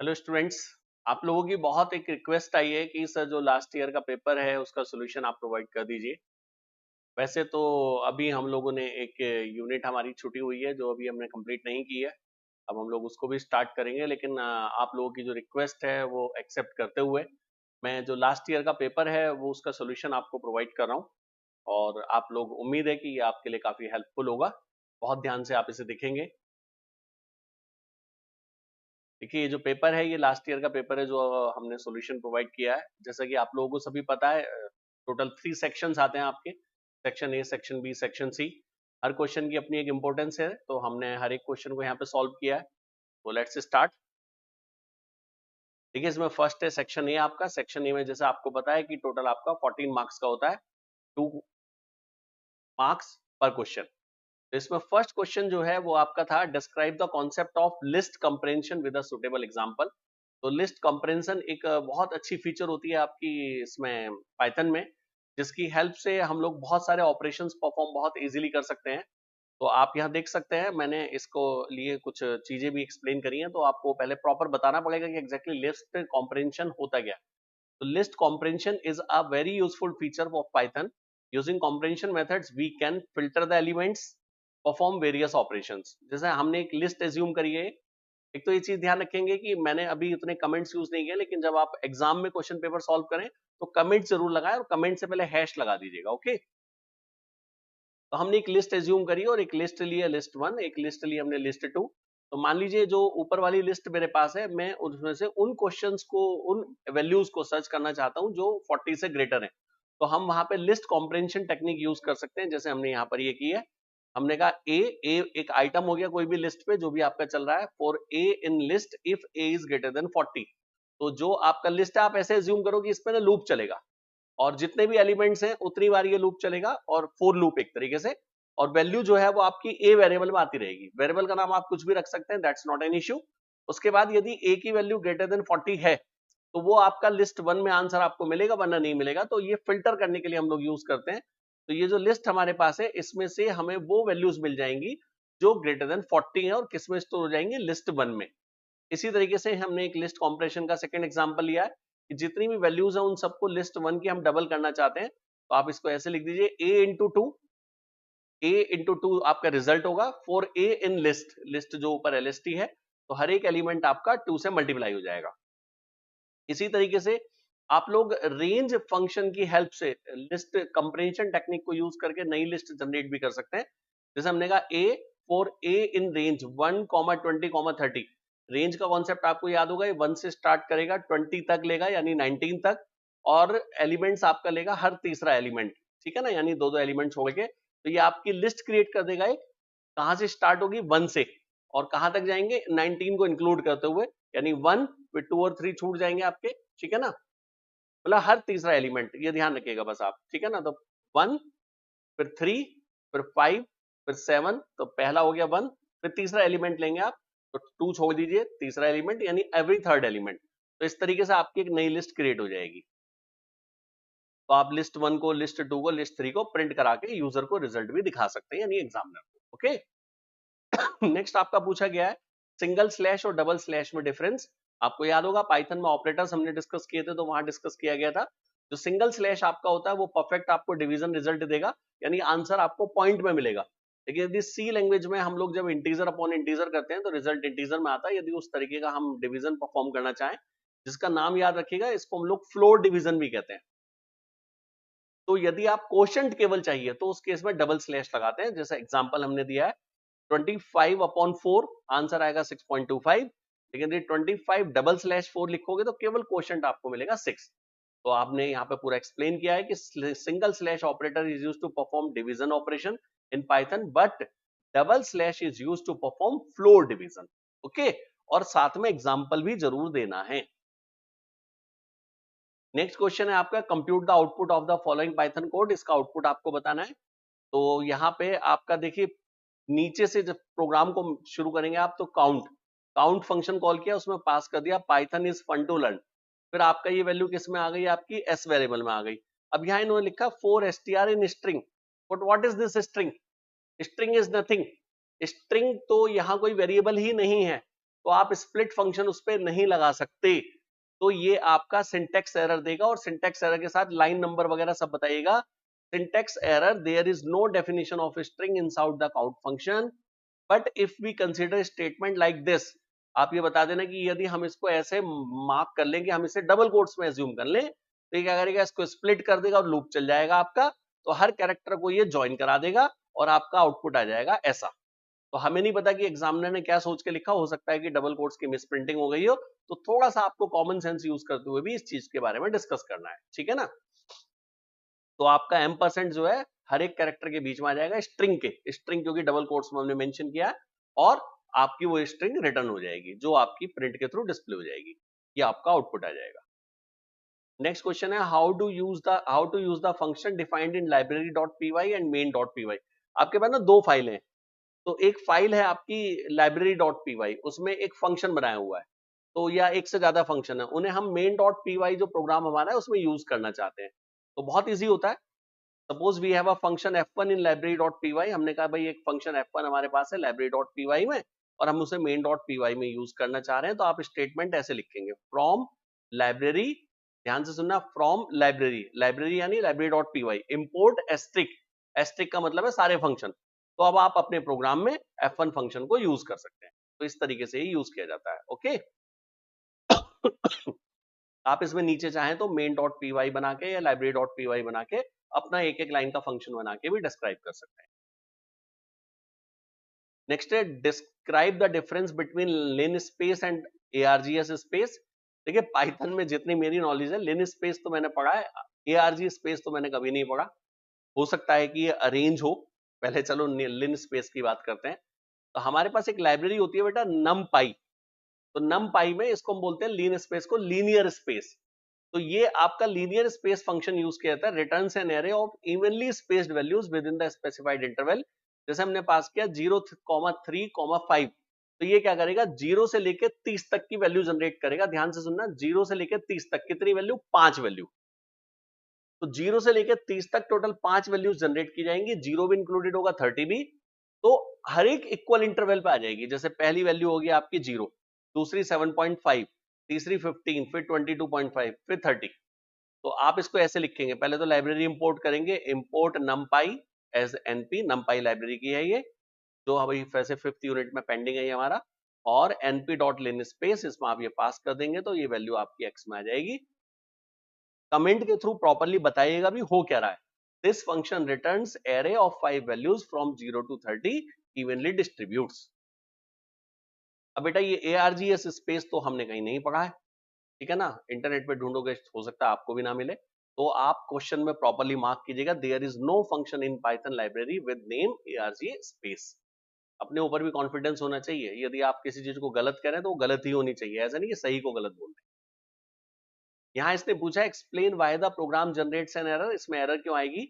Hello students. आप लोगों की बहुत एक रिक्वेस्ट आई है कि सर जो लास्ट ईयर का पेपर है उसका सॉल्यूशन आप प्रोवाइड कर दीजिए। वैसे तो अभी हम लोगों ने एक यूनिट हमारी छुटी हुई है जो अभी हमने कंप्लीट नहीं की है। अब हम लोग उसको भी स्टार्ट करेंगे, लेकिन आप लोगों की जो रिक्वेस्ट है वो एक्सेप्ट करते हुए मैं जो लास्ट ईयर का पेपर है वो उसका सॉल्यूशन आपको प्रोवाइड कर रहा हूँ। और आप लोग, उम्मीद है कि ये आपके लिए काफ़ी हेल्पफुल होगा। बहुत ध्यान से आप इसे देखेंगे। देखिए, ये जो पेपर है ये लास्ट ईयर का पेपर है जो हमने सॉल्यूशन प्रोवाइड किया है। जैसा कि आप लोगों को सभी पता है, टोटल 3 सेक्शंस आते हैं आपके। Section A, section B, section C. हर क्वेश्चन की अपनी एक इंपॉर्टेंस है, तो हमने हर एक क्वेश्चन को यहाँ पे सॉल्व किया है। तो लेट्स स्टार्ट। देखिए, इसमें फर्स्ट है सेक्शन ए आपका। सेक्शन ए में जैसे आपको पता है कि टोटल आपका 14 मार्क्स का होता है, 2 मार्क्स पर क्वेश्चन। तो इसमें फर्स्ट क्वेश्चन जो है वो आपका था, describe the concept of list compression with a suitable example. तो लिस्ट कंप्रेंशन एक बहुत अच्छी फीचर होती है आपकी इसमें पाइथन में, जिसकी हेल्प से हम लोग बहुत सारे ऑपरेशंस परफॉर्म बहुत इजीली कर सकते हैं। तो आप यहाँ देख सकते हैं, मैंने इसको लिए कुछ चीजें भी एक्सप्लेन करी हैं, तो आपको पहले प्रॉपर बताना पड़ेगा कि एग्जैक्टली लिस्ट कॉम्प्रेंशन होता क्या है। तो list comprehension is a very useful feature of Python. Using comprehension methods, we can filter the elements, perform various operations. जैसे हमने एक लिस्ट एज्यूम करी है। एक तो ये चीज ध्यान रखेंगे कि मैंने अभी उतने कमेंट्स यूज नहीं किए, लेकिन जब आप एग्जाम में क्वेश्चन पेपर सॉल्व करें तो कमेंट जरूर लगाएं, और कमेंट से पहले हैश लगा दीजिएगा। ओके, तो हमने एक लिस्ट एज्यूम करी और एक लिस्ट ली है, लिस्ट 1, एक लिस्ट ली हमने लिस्ट 2। तो मान लीजिए जो ऊपर वाली लिस्ट मेरे पास है, मैं उसमें से उन क्वेश्चंस को, उन वैल्यूज को सर्च करना चाहता हूं जो 40 से ग्रेटर है। तो हम वहां पे लिस्ट कॉम्प्रेंशन टेक्निक यूज कर सकते हैं, जैसे हमने यहाँ पर ये की है। हमने कहा ए एक आइटम हो गया कोई भी लिस्ट पे जो भी आपका चल रहा है, for a in list if A is greater then 40। तो जो आपका लिस्ट है आप ऐसे एज्यूम करो कि इसमें ना लूप चलेगा, और जितने भी एलिमेंट्स हैं उतनी बार ये लूप चलेगा, और फोर लूप एक तरीके से। और वैल्यू जो है वो आपकी ए वेरिएबल में आती रहेगी। वेरिएबल का नाम आप कुछ भी रख सकते हैं, दैट्स नॉट एन इश्यू। उसके बाद यदि ए की वैल्यू ग्रेटर देन 40 है तो वो आपका लिस्ट 1 में आंसर आपको मिलेगा, वरना नहीं मिलेगा। तो ये फिल्टर करने के लिए हम लोग यूज करते हैं। तो ये जो लिस्ट हमारे पास है इसमें से हमें वो वैल्यूज मिल जाएंगी जो ग्रेटर देन 40 है, और किस में स्टोर हो जाएंगे, लिस्ट 1 में। इसी तरीके से हमने एक लिस्ट कॉम्प्रेशन का सेकंड एग्जांपल लिया है कि जितनी भी वैल्यूज हैं उन सबको लिस्ट 1 की हम डबल करना चाहते हैं। तो आप इसको ऐसे लिख दीजिए, a into two, a into two आपका रिजल्ट होगा for a in list. List जो ऊपर LST है, तो हर एक एलिमेंट आपका 2 से मल्टीप्लाई हो जाएगा। इसी तरीके से आप लोग रेंज फंक्शन की हेल्प से लिस्ट कंप्रेंशन टेक्निक को यूज करके नई लिस्ट जनरेट भी कर सकते हैं। जैसे हमने कहा a for a in range 1, 20, 30। Range का कॉन्सेप्ट आपको याद होगा, 1 से स्टार्ट करेगा, 20 तक लेगा यानी 19 तक, और एलिमेंट्स आपका लेगा हर तीसरा एलिमेंट। ठीक है ना, यानी दो दो एलिमेंट छोड़ के। तो ये आपकी लिस्ट क्रिएट कर देगा एक, कहां से स्टार्ट होगी, 1 से, और कहां तक जाएंगे, 19 को इंक्लूड करते हुए, यानी 1 फिर 2 और 3 छूट जाएंगे आपके। ठीक है ना, मतलब हर तीसरा एलिमेंट, ये ध्यान रखिएगा बस आप। ठीक है ना, तो 1 फिर 3 फिर 5 फिर 7, तो पहला हो गया 1। फिर तीसरा एलिमेंट लेंगे आप, तो 2 छोड़ दीजिए, तीसरा एलिमेंट यानी एवरी थर्ड एलिमेंट। तो इस तरीके से आपकी एक नई लिस्ट क्रिएट हो जाएगी। तो आप लिस्ट 1 को, लिस्ट 2 को, लिस्ट 3 को प्रिंट करा के यूजर को रिजल्ट भी दिखा सकते हैं, यानी एग्जामिनर को। ओके, नेक्स्ट आपका पूछा गया है सिंगल स्लैश और डबल स्लैश में डिफरेंस। आपको याद होगा पाइथन में ऑपरेटर्स हमने डिस्कस किए थे, तो वहां डिस्कस किया गया था। जो सिंगल स्लैश आपका होता है वो परफेक्ट आपको डिवीजन रिजल्ट देगा, यानी आंसर आपको पॉइंट में मिलेगा। लेकिन यदि सी लैंग्वेज में हम लोग जब इंटीजर अपॉन इंटीजर करते हैं तो रिजल्ट इंटीजर में आता है। यदि उस तरीके का हम डिवीजन परफॉर्म करना चाहें, जिसका नाम याद रखिएगा, इसको हम लोग फ्लोर डिवीजन भी कहते हैं। तो यदि आप क्वोशंट केवल चाहिए तो उस केस में डबल स्लैश लगाते हैं। जैसा एग्जांपल हमने दिया है, 25 अपॉन 4 आंसर आएगा 6.25। लेकिन यदि 25 डबल स्लैश 4 लिखोगे तो केवल क्वोशंट आपको मिलेगा 6। तो आपने यहाँ पे पूरा एक्सप्लेन किया है कि single slash operator is used to perform division operation in Python, but double slash is used to perform floor division. Okay, और साथ में एग्जांपल भी जरूर देना है। नेक्स्ट क्वेश्चन है आपका, compute the output of the following Python code. इसका आउटपुट आपको बताना है। तो यहाँ पे आपका देखिए, नीचे से जब प्रोग्राम को शुरू करेंगे आप, तो काउंट फंक्शन कॉल किया, उसमें पास कर दिया Python is fun to learn. फिर आपका ये वैल्यू किस में आ गई, आपकी एस वेरिएबल में आ गई। अब यहाँ इन्होंने लिखा for str in string, but what is this string? String is nothing. String तो यहाँ कोई वेरिएबल ही नहीं है। तो आप स्प्लिट फंक्शन उस पर नहीं लगा सकते, तो ये आपका सिंटेक्स एरर देगा, और सिंटेक्स एरर के साथ लाइन नंबर वगैरह सब बताइएगा। Syntax error, there is no definition of string inside the count function, but if we consider statement like this, आप ये बता देना कि यदि हम इसको ऐसे मार्क कर लें कि हम इसे डबल कोट्स में एज्यूम कर लें, तो ये क्या करेगा, इसको स्प्लिट कर देगा और लूप चल जाएगा आपका, तो हर कैरेक्टर को ये ज्वाइन करा देगा और आपका आउटपुट आ जाएगा ऐसा। तो हमें नहीं पता कि एग्जामिनर ने क्या सोच के लिखा, हो सकता है कि डबल कोट्स की मिसप्रिंटिंग हो गई हो, तो थोड़ा सा आपको कॉमन सेंस यूज करते हुए भी इस चीज के बारे में डिस्कस करना है, ठीक है ना। तो आपका M% जो है हर एक कैरेक्टर के बीच में आ जाएगा स्ट्रिंग के, स्ट्रिंग क्योंकि डबल कोट्स में हमने मेंशन किया है, और आपकी वो स्ट्रिंग रिटर्न हो जाएगी जो आपकी प्रिंट के थ्रू डिस्प्ले हो जाएगी, ये आपका आउटपुट आ जाएगा। नेक्स्ट क्वेश्चन है how to use the function defined in library.py and main.py। आपके पास ना दो फाइलें हैं, तो एक फाइल है आपकी library.py, उसमें एक फंक्शन बनाया हुआ है, तो या एक से ज्यादा फंक्शन है, उन्हें हम main.py जो प्रोग्राम हमारा है उसमें यूज करना चाहते हैं। तो बहुत इजी होता है। Suppose we have a function f1 in library.py, हमने कहा भाई एक फंक्शन f1 हमारे पास है library.py में, और हम उसे main.py में यूज करना चाह रहे हैं, तो आप स्टेटमेंट ऐसे लिखेंगे, फ्रॉम लाइब्रेरी, ध्यान से सुनना, फ्रॉम लाइब्रेरी, लाइब्रेरी यानी library.py, इंपोर्ट एस्ट्रिक, एस्ट्रिक का मतलब है सारे फंक्शन, तो अब आप अपने प्रोग्राम में f1 फंक्शन को यूज कर सकते हैं। तो इस तरीके से ही यूज किया जाता है, ओके। आप इसमें नीचे चाहें तो main.py बना के या library.py बना के अपना एक एक लाइन का फंक्शन बना के भी डिस्क्राइब कर सकते हैं। नेक्स्ट है describe the difference between len space and ARGS space. देखिए पाइथन में जितनी मेरी नॉलेज है, लिन स्पेस तो मैंने पढ़ा है, ARG स्पेस तो मैंने कभी नहीं पढ़ा, हो सकता है कि ये अरेंज हो। पहले चलो लिन स्पेस की बात करते हैं। तो हमारे पास एक लाइब्रेरी होती है बेटा numpy, तो numpy में इसको हम बोलते हैं लीन स्पेस को लीनियर स्पेस। तो ये आपका लीनियर स्पेस फंक्शन यूज किया जाता है, returns an array of evenly spaced values with in the specified interval. जैसे हमने पास किया 0, 3, 5, तो ये क्या करेगा, 0 से लेके 30 तक की वैल्यू जनरेट करेगा। ध्यान से सुनना, 0 से लेके 30 तक कितनी वैल्यू, 5 वैल्यू। तो 0 से लेके 30 तक टोटल 5 वैल्यूज जनरेट की जाएंगी, 0 भी इंक्लूडेड होगा, 30 भी। तो हर एक इक्वल इंटरवल पे आ जाएगी। जैसे पहली वैल्यू होगी आपकी 0, दूसरी 7.5, तीसरी 15, फिर 22.5, फिर 30। तो आप इसको ऐसे लिखेंगे, पहले तो लाइब्रेरी इंपोर्ट करेंगे, import numpy as np, numpy library की है ये, जो अभी वैसे 5th यूनिट में पेंडिंग है ये हमारा, और np.linspace इसमें आप ये पास कर देंगे तो ये वैल्यू आपकी x में आ जाएगी। कमेंट के थ्रू प्रॉपर्ली बताइएगा भी हो क्या रहा है। This function returns array of 5 values from 0 to 30 evenly distributes. अब बेटा ये ARGS स्पेस तो हमने कहीं नहीं पढ़ा है, ठीक है ना, इंटरनेट पे ढूंढोगे हो सकता है आपको भी ना मिले, तो आप क्वेश्चन में प्रॉपर्ली मार्क कीजिएगा, there is no function in Python library with name ARG space. अपने ऊपर भी कॉन्फिडेंस होना चाहिए, यदि आप किसी चीज को गलत करें तो वो गलत ही होनी चाहिए, ऐसा नहीं कि सही को गलत बोल रहे। यहाँ इसने पूछा explain why the program generates an error, इसमें एरर क्यों आएगी।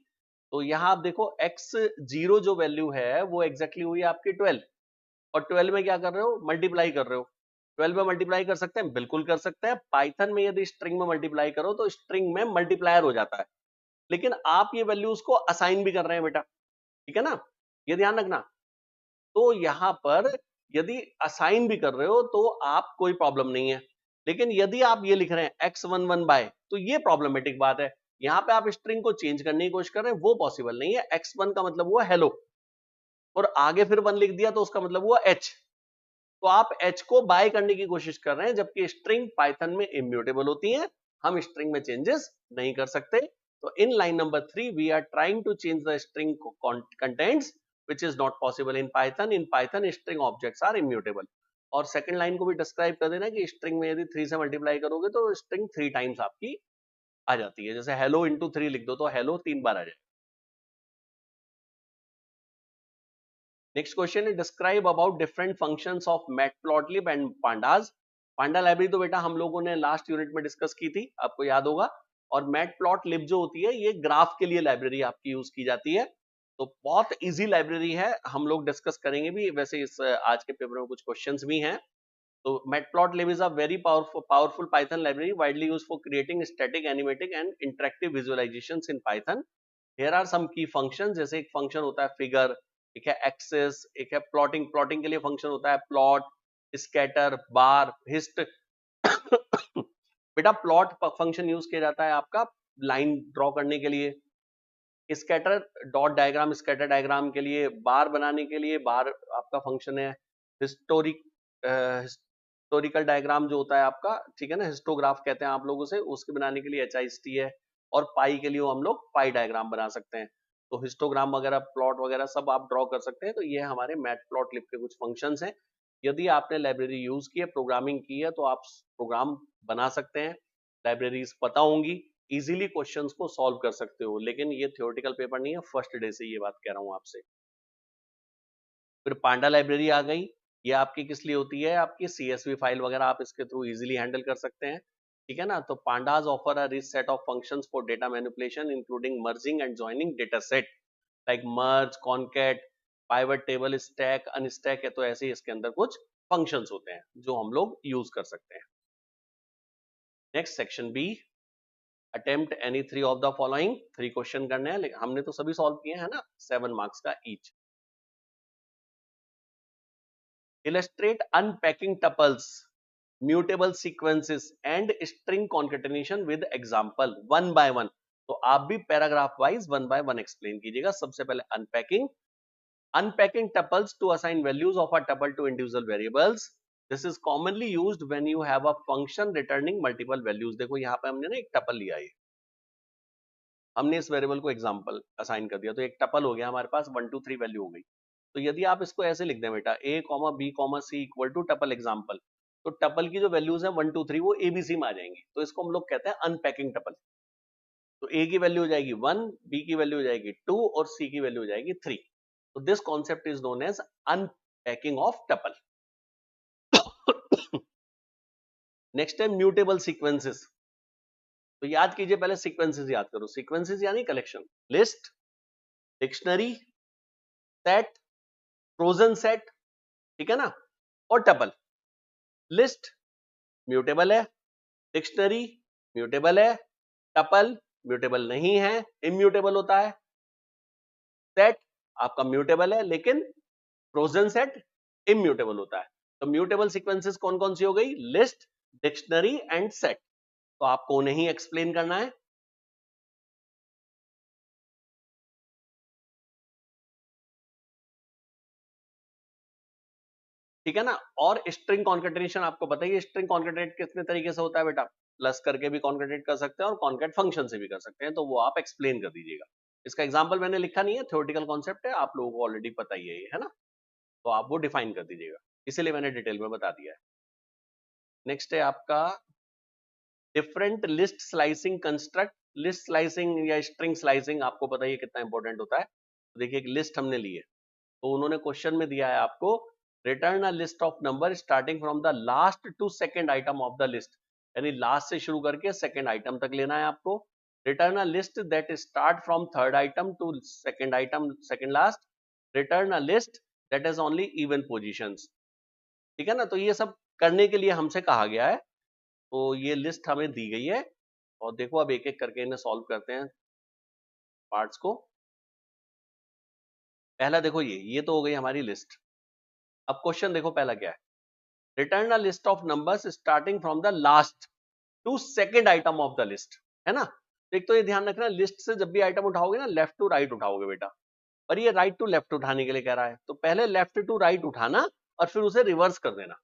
तो यहाँ आप देखो x0 जो वैल्यू है वो एग्जैक्टली हुई आपकी 12, और 12 में क्या कर रहे हो, मल्टीप्लाई कर रहे हो। 12 में मल्टीप्लाई कर सकते हैं, बिल्कुल कर सकते हैं। पाइथन में यदि स्ट्रिंग में मल्टीप्लाई करो तो स्ट्रिंग में मल्टीप्लायर हो जाता है, लेकिन आप ये वैल्यूज को असाइन भी कर रहे हैं बेटा, ठीक है ना, ये ध्यान रखना। तो यहां पर यदि असाइन भी कर रहे हो तो आप कोई प्रॉब्लम नहीं है, लेकिन यदि आप ये लिख रहे हैं x11 बाय, तो ये प्रॉब्लमेटिक बात है। यहां पे आप स्ट्रिंग को चेंज करने की कोशिश कर रहे हैं, वो पॉसिबल नहीं है। x1 का मतलब हुआ हेलो, और आगे फिर 1 लिख दिया तो उसका मतलब हुआ h, तो आप h को बाय करने की कोशिश कर रहे हैं, जबकि स्ट्रिंग पाइथन में इम्यूटेबल होती है, हम स्ट्रिंग में चेंजेस नहीं कर सकते। तो in line number 3 we are trying to change the string contents which is not possible in Python. In Python string objects are immutable. और सेकंड लाइन को भी डिस्क्राइब कर देना कि स्ट्रिंग में यदि 3 से मल्टीप्लाई करोगे तो स्ट्रिंग 3 टाइम्स आपकी आ जाती है। जैसे हेलो इंटू 3 लिख दो तो हेलो 3 बार आ जाए। नेक्स्ट क्वेश्चन है describe about different functions of matplotlib and pandas. Panda library तो बेटा हम लोगों ने लास्ट यूनिट में डिस्कस की थी, आपको याद होगा। और मैटप्लॉटलिब जो होती है ये ग्राफ के लिए लाइब्रेरी आपकी यूज की जाती है, तो बहुत इजी लाइब्रेरी है, हम लोग डिस्कस करेंगे भी। वैसे इस आज के पेपर में कुछ क्वेश्चंस भी हैं। तो matplotlib is a very powerful Python library widely used for creating static, animated and interactive visualisations in Python. Here are some key functions, जैसे एक फंक्शन होता है फिगर, एक है एक्सेस, एक है प्लॉटिंग, प्लॉटिंग के लिए फंक्शन होता है प्लॉट, स्कैटर, बार, हिस्ट। बेटा प्लॉट फंक्शन यूज किया जाता है आपका लाइन ड्रॉ करने के लिए, scatter dot diagram scatter diagram के लिए, बार बनाने के लिए बार आपका फंक्शन है, हिस्टोरिकल डायग्राम जो होता है आपका, ठीक है ना, हिस्टोग्राफ कहते हैं आप लोग उसे, उसके बनाने के लिए HIST है, और पाई के लिए हम लोग पाई डायग्राम बना सकते हैं। तो हिस्टोग्राम वगैरह, प्लॉट वगैरह सब आप ड्रॉ कर सकते हैं। तो ये हमारे मैटप्लॉटलिब के कुछ फंक्शंस हैं। यदि आपने लाइब्रेरी यूज की है, प्रोग्रामिंग की है, तो आप प्रोग्राम बना सकते हैं, लाइब्रेरीज पता होंगी, इजीली क्वेश्चंस को सॉल्व कर सकते हो। लेकिन ये थ्योरेटिकल पेपर नहीं है, फर्स्ट डे से ये बात कह रहा हूं आपसे। फिर पांडा लाइब्रेरी आ गई, ये आपकी किस लिए होती है, आपकी CSV फाइल वगैरह आप इसके थ्रू इजीली हैंडल कर सकते हैं, ठीक है ना। तो pandas offer a rich set of functions for data manipulation including merging and joining data set like merge, concat, pivot table, stack, unstack है। तो ऐसे ही इसके अंदर कुछ फंक्शंस होते हैं जो हम लोग यूज कर सकते हैं। Next section B, attempt any 3 of the following. 3 question करने हैं, लेकिन हमने तो सभी सॉल्व किए हैं ना, 7 मार्क्स का each. Illustrate unpacking tuples, mutable sequences and string concatenation with example, one by one. तो आप भी paragraph wise one by one explain कीजिएगा। सबसे पहले unpacking tuples to assign values of a tuple to individual variables. This is commonly used when you have a function returning multiple values. देखो यहाँ पे हमने ना एक टपल लिया है, हमने इस वेरिएबल को एग्जांपल असाइन कर दिया, तो एक टपल हो गया हमारे पास, 1 2 3 वैल्यू हो गई। तो यदि आप इसको ऐसे लिख दें बेटा, a, b, c equal to tuple example, तो टपल की जो वैल्यूज है 1 2 3 वो ABC में आ जाएंगी। तो इसको हम लोग कहते हैं अनपैकिंग टपल। तो a की वैल्यू हो जाएगी 1, b की वैल्यू हो जाएगी 2 और c की वैल्यू हो जाएगी 3। तो this concept is known as unpacking of tuple. Next है म्यूटेबल सीक्वेंसेस। तो याद कीजिए, पहले सीक्वेंसेस याद करो। सीक्वेंसेस यानी collection, list, dictionary, set, frozen set, ठीक है ना, और टपल। लिस्ट म्यूटेबल है, डिक्शनरी म्यूटेबल है, टपल म्यूटेबल नहीं है, इम्यूटेबल होता है। सेट आपका म्यूटेबल है, लेकिन फ्रोजन सेट इम्यूटेबल होता है। तो म्यूटेबल सीक्वेंसेस कौन कौन सी हो गई, लिस्ट, डिक्शनरी एंड सेट। तो आपको उन्हें ही एक्सप्लेन करना है। ठीक है ना। और स्ट्रिंग कॉन्केटेनेशन आपको पता ही है, स्ट्रिंग कॉन्केटेनेट कितने तरीके से होता है बेटा, प्लस करके भी कॉन्केटेनेट कर सकते हैं और कॉन्केट फंक्शन से भी कर सकते हैं। तो वो आप एक्सप्लेन कर दीजिएगा। इसका एग्जांपल मैंने लिखा नहीं है, थ्योरेटिकल कॉन्सेप्ट है, आप लोगों को ऑलरेडी पता ही है ना। तो आप वो डिफाइन कर दीजिएगा, इसीलिए मैंने डिटेल में बता दिया है। नेक्स्ट है आपका different list slicing construct. List slicing या स्ट्रिंग स्लाइसिंग आपको पता ही है कितना इंपॉर्टेंट होता है। तो देखिए, एक लिस्ट हमने ली है, तो उन्होंने क्वेश्चन में दिया है आपको, return a list of number starting from the last to second item of the list, यानी लास्ट से शुरू करके सेकंड आइटम तक लेना है आपको। Return a list that start from third item to second item, second last. Return a list that is only even positions. ठीक है ना। तो ये सब करने के लिए हमसे कहा गया है। तो ये लिस्ट हमें दी गई है, और देखो अब एक एक करके इन्हें सॉल्व करते हैं पार्ट्स को। पहला देखो, ये तो हो गई हमारी लिस्ट। अब क्वेश्चन देखो पहला क्या है, return a list of numbers starting from the last to second item of the list, है ना। तो एक तो ये ध्यान रखना, लिस्ट से जब भी आइटम उठाओगे ना, लेफ्ट टू राइट उठाओगे बेटा, और ये राइट टू लेफ्ट उठाने के लिए कह रहा है, तो पहले लेफ्ट टू राइट उठाना और फिर उसे रिवर्स कर देना।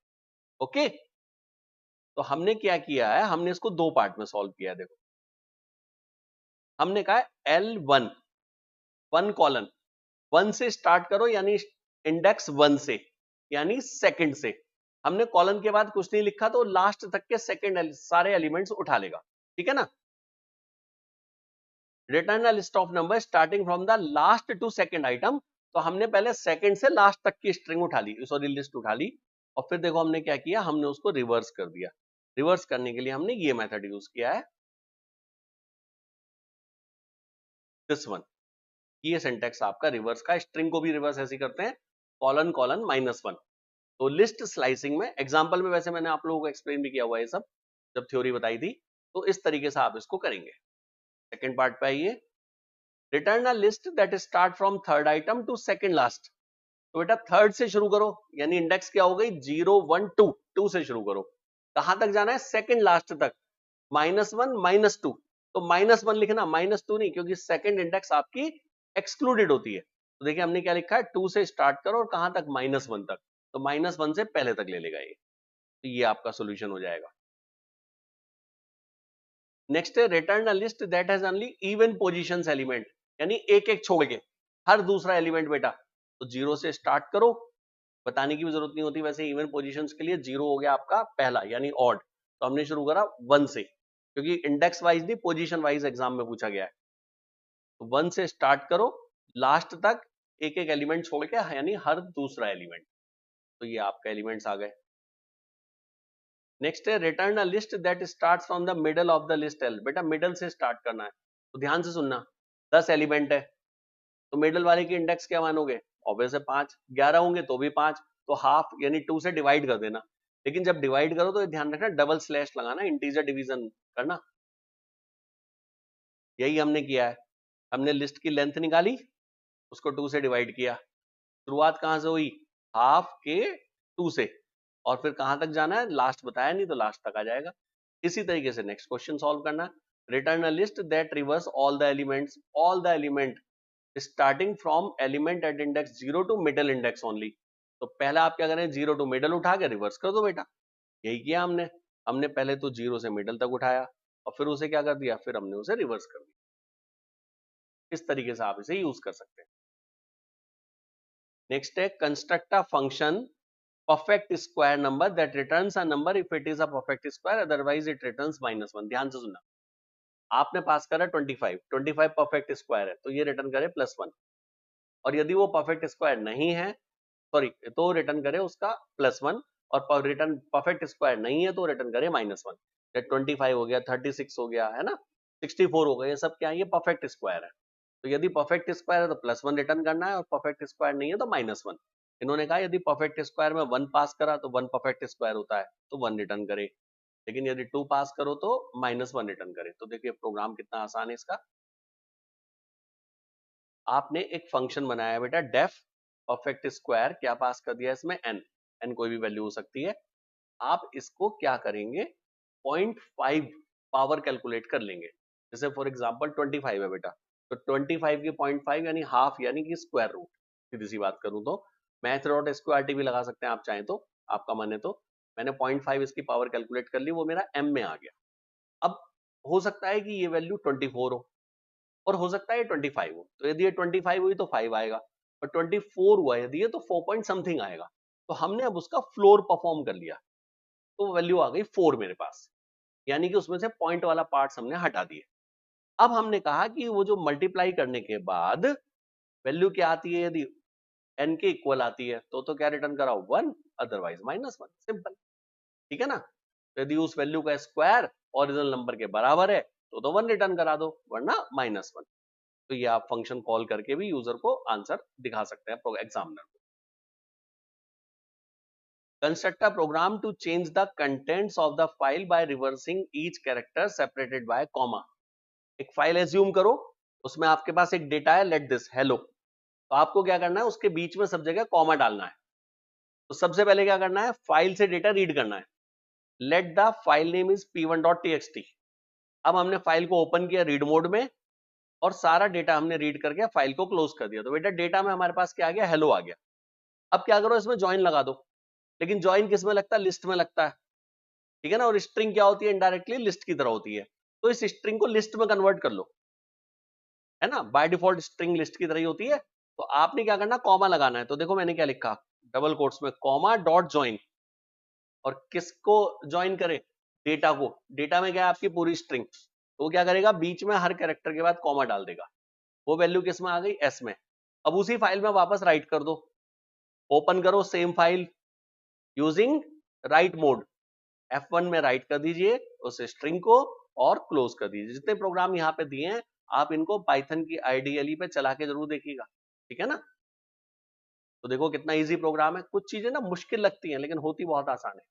ओके, तो हमने क्या किया है, हमने इसको दो पार्ट में सॉल्व किया है। देखो, हमने कहा L1 1 कॉलन 1 से स्टार्ट करो, यानी इंडेक्स 1 से, यानी सेकंड से। हमने कॉलन के बाद कुछ नहीं लिखा, तो लास्ट तक के सेकंड सारे एलिमेंट्स उठा लेगा। ठीक है ना। Return a list of number starting from the last to second item, तो हमने पहले सेकंड से लास्ट तक की स्ट्रिंग उठा ली, सॉरी लिस्ट उठा ली, और फिर देखो हमने क्या किया, हमने उसको रिवर्स कर दिया। रिवर्स करने के लिए हमने ये मेथड यूज किया है, दिस वन। ये सिंटेक्स आपका रिवर्स का, स्ट्रिंग को भी रिवर्स ऐसे करते हैं, कॉलन कॉलन -1। तो लिस्ट स्लाइसिंग में, एग्जांपल में वैसे मैंने आप लोगों को एक्सप्लेन भी किया हुआ है ये सब, जब थ्योरी बताई थी। तो इस तरीके से आप इसको करेंगे। सेकंड पार्ट पे आइए, return a list that start from third item to second last. तो बेटा थर्ड से शुरू करो, यानी इंडेक्स क्या हो गई 0 1 2, 2 से शुरू करो। कहां तक जाना है? सेकंड लास्ट तक, -1 -2। तो -1 लिखना, -2 नहीं, क्योंकि सेकंड इंडेक्स आपकी एक्सक्लूडेड होती है। तो देखिए हमने क्या लिखा है, 2 से स्टार्ट करो और कहां तक? -1 तक। तो -1 से पहले तक ले लेगा ये, तो ये आपका सोल्यूशन हो जाएगा। नेक्स्ट है return a list that has only even positions element, यानी एक एक छोड़ के हर दूसरा एलिमेंट बेटा। तो 0 से स्टार्ट करो, बताने की भी जरूरत नहीं होती, वैसे इवन पोजीशंस के लिए 0 हो गया आपका पहला यानी ऑड। तो हमने शुरू करा 1 से, क्योंकि इंडेक्स वाइज नहीं पोजीशन वाइज एग्जाम में पूछा गया है। तो 1 से स्टार्ट करो, लास्ट तक एक एक एलिमेंट छोड़ के, यानी हर दूसरा एलिमेंट। तो ये आपका एलिमेंट्स आ गए। नेक्स्ट है return a list that starts from the middle of the list L. बेटा मिडल से स्टार्ट करना है, तो ध्यान से सुनना। 10 एलिमेंट है, तो मिडल वाले की इंडेक्स क्या मानोगे? ऑब्वियस है 5। 11 होंगे तो भी 5, तो हाफ यानी 2 से डिवाइड कर देना। लेकिन जब डिवाइड करो तो ध्यान रखना डबल स्लैश लगाना, इंटीजर डिवीजन करना। यही हमने किया है, हमने लिस्ट की लेंथ निकाली, उसको 2 से डिवाइड किया। शुरुआत कहां से हुई? हाफ के 2 से, और फिर कहां तक जाना है? लास्ट बताया नहीं, तो लास्ट तक आ जाएगा। इसी तरीके से नेक्स्ट क्वेश्चन सॉल्व करना। Return a list that reverse all the element starting from element at index 0 to middle index only. तो पहले आप क्या करें? 0 टू मिडल उठा के रिवर्स कर दो बेटा। यही किया हमने, हमने पहले तो 0 से मिडल तक उठाया और फिर उसे क्या कर दिया? फिर हमने उसे रिवर्स कर दिया। इस तरीके से आप इसे यूज कर सकते हैं। नेक्स्ट है construct a function perfect square number that returns a number if it is a perfect square, otherwise it returns -1। ध्यान से सुनना, आपने पास करा 25, 25 परफेक्ट स्क्वायर है तो ये रिटर्न करे +1, और यदि वो परफेक्ट स्क्वायर नहीं है, सॉरी, तो रिटर्न करे उसका +1, और रिटर्न परफेक्ट स्क्वायर नहीं है तो रिटर्न करे -1। 25 हो गया, 36 हो गया, है ना, 64 हो गया, ये सब क्या है? ये परफेक्ट स्क्वायर है। तो यदि परफेक्ट स्क्वायर है तो +1 रिटर्न करना है, और परफेक्ट स्क्वायर नहीं है तो -1। इन्होंने कहा यदि परफेक्ट स्क्वायर में 1 पास करा तो 1 परफेक्ट स्क्वायर होता है, तो 1 रिटर्न करे, लेकिन यदि 2 पास करो तो -1 रिटर्न करे। तो देखिए प्रोग्राम कितना आसान है इसका। आपने एक फंक्शन बनाया बेटा डेफ परफेक्ट स्क्वायर, क्या पास कर दिया इसमें? n कोई भी वैल्यू हो सकती है। आप इसको क्या करेंगे? 0.5 पावर कैलकुलेट कर लेंगे। जैसे फॉर एग्जांपल 25 है बेटा, तो 25 की 0.5 यानी हाफ, यानी कि स्क्वायर रूट। सीधी सी बात करूं तो मैथ डॉट स्क्वायर भी लगा सकते हैं आप चाहें तो, आपका मन है तो। मैंने 0.5 इसकी पावर कैलकुलेट कर ली, वो मेरा m में आ गया। अब हो सकता है कि ये वैल्यू 24 हो, और हो सकता है 25 हो। तो यदि ये 25 हुई तो 5 आएगा, और 24 हुआ यदि ये, तो 4 पॉइंट समथिंग आएगा। तो हमने अब उसका फ्लोर परफॉर्म कर लिया, तो वैल्यू आ गई 4 मेरे पास, यानी कि उसमें से पॉइंट वाला पार्ट हमने हटा दिए। अब हमने कहा कि वो जो मल्टीप्लाई करने के बाद वैल्यू क्या आती है, यदि n के इक्वल आती है तो क्या रिटर्न करा? 1, अदरवाइज -1। सिंपल, ठीक है ना। तो यदि उस वैल्यू का स्क्वायर ओरिजिनल नंबर के बराबर है तो 1 रिटर्न करा दो, वरना -1। तो ये आप फंक्शन कॉल करके भी यूजर को आंसर दिखा सकते हैं एग्जामिनर को। Construct a program to change the contents of the file by reversing each character separated by comma. एक फाइल एज्यूम करो, उसमें आपके पास एक डेटा है, लेट दिस हेलो। तो आपको क्या करना है? उसके बीच में सब जगह कॉमा डालना है। तो सबसे पहले क्या करना है? फाइल से डेटा रीड करना है। Let the file name is p1.txt। अब हमने फाइल को ओपन किया रीड मोड में, और सारा डेटा हमने रीड करके फाइल को क्लोज कर दिया। तो बेटा डेटा में हमारे पास क्या आ गया? हेलो आ गया। अब क्या करो? इसमें ज्वाइन लगा दो। लेकिन ज्वाइन किस में लगता है? लिस्ट में लगता है, ठीक है ना। और स्ट्रिंग क्या होती है? इनडायरेक्टली लिस्ट की तरह होती है। तो इस स्ट्रिंग को लिस्ट में कन्वर्ट कर लो, है ना। बाय डिफॉल्ट स्ट्रिंग लिस्ट की तरह ही होती है। तो आपने क्या करना? कॉमा लगाना है। तो देखो मैंने क्या लिखा, डबल कोट्स में कॉमा डॉट ज्वाइन। और किसको ज्वाइन करे? डेटा को। डेटा में क्या है? आपकी पूरी स्ट्रिंग। तो वो क्या करेगा? बीच में हर कैरेक्टर के बाद कॉमा डाल देगा। वो वैल्यू किस में आ गई? एस में। अब उसी फाइल में वापस राइट कर दो, ओपन करो same file using right mode, F1 में राइट कर दीजिए उस स्ट्रिंग को और क्लोज कर दीजिए। जितने प्रोग्राम यहाँ पे दिए हैं आप इनको पाइथन की IDLE पे चला के जरूर देखिएगा, ठीक है ना। तो देखो कितना इजी प्रोग्राम है। कुछ चीजें ना मुश्किल लगती हैं लेकिन होती बहुत आसान है।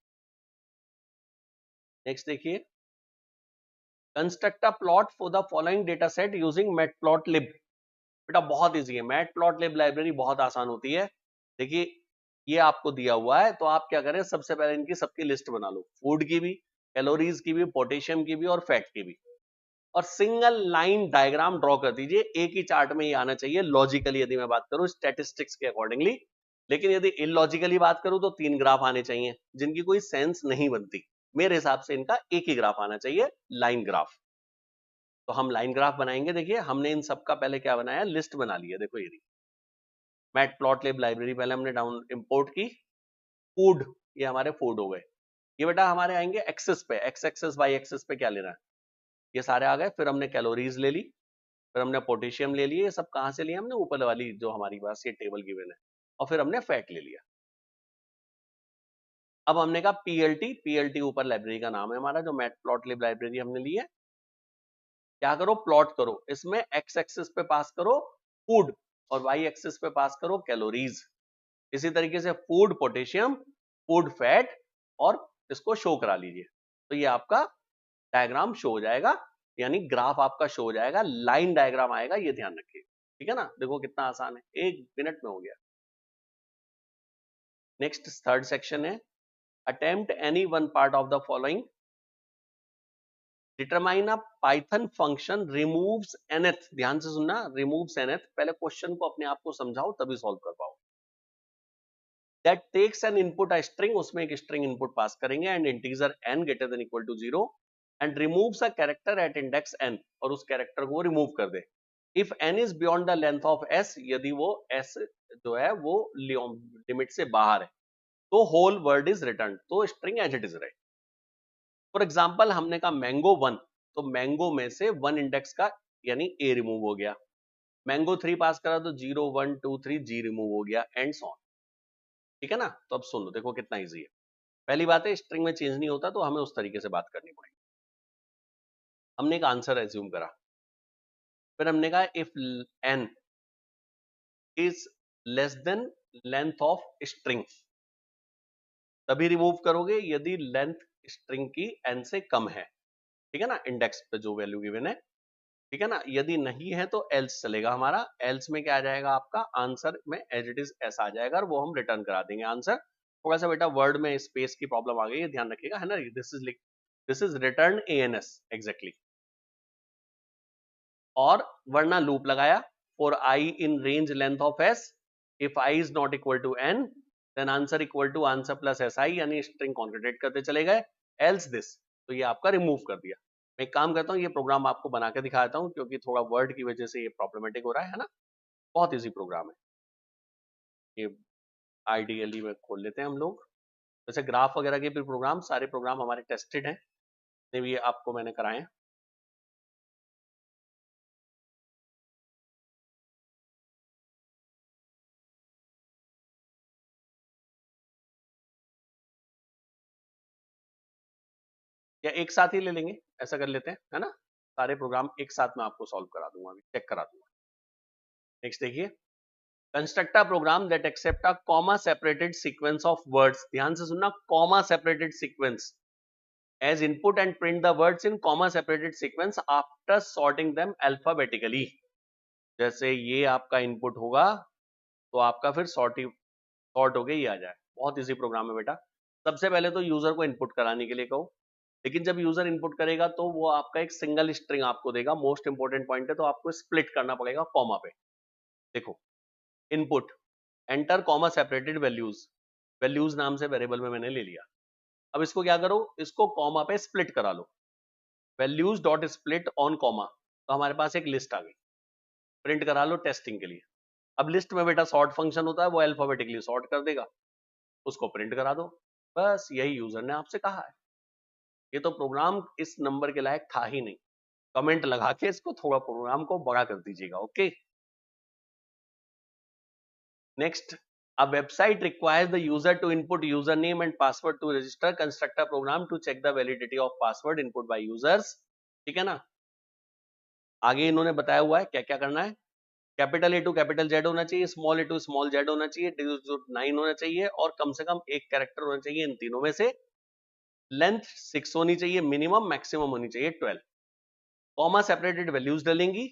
नेक्स्ट देखिए, construct a plot for the following data set using matplotlib. बेटा बहुत इजी है, मैटप्लॉटलिब लाइब्रेरी बहुत आसान होती है। देखिए ये आपको दिया हुआ है, तो आप क्या करें, सबसे पहले इनकी सबकी लिस्ट बना लो, फूड की भी, कैलोरीज की भी, पोटेशियम की भी और फैट की भी, और सिंगल लाइन डायग्राम ड्रॉ कर दीजिए। एक ही चार्ट में ये आना चाहिए लॉजिकली, यदि मैं बात करूं स्टैटिस्टिक्स के अकॉर्डिंगली। लेकिन यदि इलॉजिकली बात करूं तो 3 ग्राफ आने चाहिए जिनकी कोई सेंस नहीं बनती। मेरे हिसाब से इनका एक ही ग्राफ आना चाहिए, लाइन ग्राफ। तो हम लाइन ग्राफ बनाएंगे। देखिए हमने इन सबका पहले क्या बनाया, लिस्ट बना लिया। देखो ये मैटप्लॉटलिब लाइब्रेरी पहले हमने डाउन इंपोर्ट की। फूड, ये हमारे फूड हो गए। ये बेटा हमारे आएंगे एक्सेस पे, एक्स एक्सेस वाई एक्सेस पे क्या लेना है, ये सारे आ गए। फिर हमने कैलोरीज ले ली, फिर हमने पोटेशियम ले लिए। ये सब कहां से लिए हमने, ऊपर वाली जो हमारी पास ये टेबल गिवन है। और फिर हमने फैट ले लिया। अब हमने कहा पीएलटी, पीएलटी ऊपर लाइब्रेरी का नाम है हमारा, जो मैटप्लॉटलिब लाइब्रेरी हमने ली है। क्या करो, प्लॉट करो, इसमें एक्स एक्सिस पे पास करो फूड और वाई एक्सिस पे पास करो कैलोरीज। इसी तरीके से फूड पोटेशियम, फूड फैट, और इसको शो करा लीजिए। तो ये आपका डायग्राम शो हो जाएगा, यानी ग्राफ आपका शो हो जाएगा, लाइन डायग्राम आएगा, ये ध्यान रखिए। ठीक है ना, देखो कितना आसान है, 1 मिनट में हो गया। नेक्स्ट थर्ड सेक्शन है, attempt any one part of the following, determine a Python function removes nth। ध्यान से सुनना, रिमूव्स nth। पहले क्वेश्चन को अपने आप को समझाओ तभी सॉल्व कर पाओ। That takes an input a string, उसमें एक स्ट्रिंग इनपुट पास करेंगे, and integer n greater than equal to 0, and removes a character at index n, और उस कैरेक्टर को रिमूव कर दे। If n is beyond the length of s, यदि वो s जो है वो लिमिट से बाहर है, तो होल वर्ड इज रिटर्न, तो स्ट्रिंग एज इट इज रहे। फॉर एग्जाम्पल हमने कहा मैंगो 1, तो मैंगो में से 1 इंडेक्स का यानी a रिमूव हो गया। मैंगो 3 पास करा तो 0 1 2 3 g रिमूव हो गया, एंड सो ऑन। ठीक है ना, तो अब सुन लो, देखो कितना इजी है। पहली बात है, स्ट्रिंग में चेंज नहीं होता, तो हमें उस तरीके से बात करनी पड़ेगी। हमने एक आंसर एज्यूम करा, फिर हमने कहा if n is less then length of string, तभी रिमूव करोगे यदि लेंथ स्ट्रिंग की n से कम है। ठीक है ना, इंडेक्स पे जो वैल्यू गिवन है। ठीक है ना, यदि नहीं है तो एल्स चलेगा हमारा। एल्स में क्या आ जाएगा, आपका आंसर में एज इट इज ऐसा आ जाएगा, और वो हम रिटर्न करा देंगे आंसर। थोड़ा सा बेटा वर्ड में स्पेस की प्रॉब्लम आ गई है, ध्यान रखिएगा, है ना। This is return ans exactly. और वरना लूप लगाया, for i in range length of s, if i is not equal to n, then answer equal to answer plus si, यानी स्ट्रिंग कॉन्केटेट करते चले गए। एल्स दिस, तो ये आपका रिमूव कर दिया। मैं एक काम करता हूँ, ये प्रोग्राम आपको बना के दिखाता हूँ, क्योंकि थोड़ा वर्ड की वजह से ये प्रॉब्लमेटिक हो रहा है ना। बहुत इजी प्रोग्राम है ये, आइडियली में खोल लेते हैं हम लोग। वैसे ग्राफ वगैरह के भी प्रोग्राम, सारे प्रोग्राम हमारे टेस्टेड हैं, ये आपको मैंने कराए हैं। या एक साथ ही ले लेंगे, ऐसा कर लेते हैं, है ना। सारे प्रोग्राम एक साथ में आपको सॉल्व करा दूंगा, अभी चेक करा दूंगा। नेक्स्ट देखिए, construct a program that accept a comma separated sequence of words. ध्यान से सुनना, comma separated sequence as input and print the words in comma separated sequence after sorting them alphabetically. जैसे ये आपका इनपुट होगा, तो आपका फिर सॉर्ट होके ये आ जाए। बहुत इजी प्रोग्राम है बेटा। सबसे पहले तो यूजर को इनपुट कराने के लिए कहो, लेकिन जब यूजर इनपुट करेगा तो वो आपका एक सिंगल स्ट्रिंग आपको देगा। मोस्ट इंपोर्टेंट पॉइंट है, तो आपको स्प्लिट करना पड़ेगा कॉमा पे। देखो, input enter comma separated values, values नाम से वेरिएबल में मैंने ले लिया। अब इसको क्या करो, इसको कॉमा पे स्प्लिट करा लो, values dot split on comma, तो हमारे पास एक लिस्ट आ गई। प्रिंट करा लो टेस्टिंग के लिए। अब लिस्ट में बेटा सॉर्ट फंक्शन होता है, वो अल्फाबेटिकली सॉर्ट कर देगा, उसको प्रिंट करा दो। बस यही यूजर ने आपसे कहा है। ये तो प्रोग्राम इस नंबर के लायक था ही नहीं। कमेंट लगा के इसको थोड़ा प्रोग्राम को बड़ा कर दीजिएगा, okay. Next, a website requires the user to input username and password to register. Construct a program to check the validity of password input by users. ठीक है ना, आगे इन्होंने बताया हुआ है क्या क्या करना है। Capital A to capital Z होना चाहिए, small a to small z होना चाहिए, डिजिट 9 होना चाहिए, और कम से कम एक कैरेक्टर होना चाहिए इन तीनों में से। लेंथ 6 होनी चाहिए मिनिमम, मैक्सिमम होनी चाहिए 12। कॉमा सेपरेटेड वैल्यूज डलेंगी,